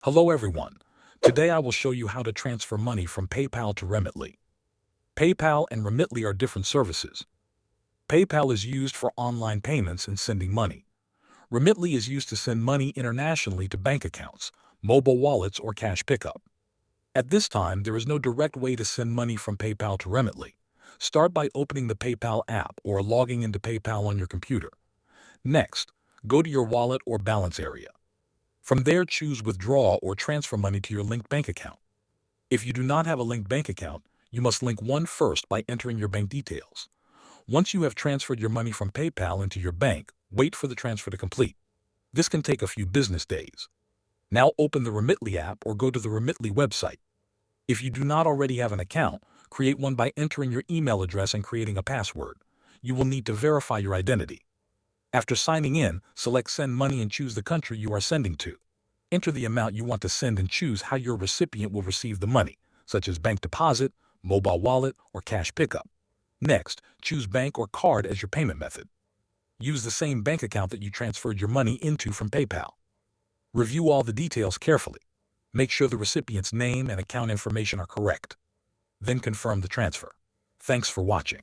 Hello everyone. Today I will show you how to transfer money from PayPal to Remitly. PayPal and Remitly are different services. PayPal is used for online payments and sending money. Remitly is used to send money internationally to bank accounts, mobile wallets, or cash pickup. At this time, there is no direct way to send money from PayPal to Remitly. Start by opening the PayPal app or logging into PayPal on your computer. Next, go to your wallet or balance area. From there, choose withdraw or transfer money to your linked bank account. If you do not have a linked bank account, you must link one first by entering your bank details. Once you have transferred your money from PayPal into your bank, wait for the transfer to complete. This can take a few business days. Now open the Remitly app or go to the Remitly website. If you do not already have an account, create one by entering your email address and creating a password. You will need to verify your identity. After signing in, select Send Money and choose the country you are sending to. Enter the amount you want to send and choose how your recipient will receive the money, such as bank deposit, mobile wallet, or cash pickup. Next, choose bank or card as your payment method. Use the same bank account that you transferred your money into from PayPal. Review all the details carefully. Make sure the recipient's name and account information are correct. Then confirm the transfer. Thanks for watching.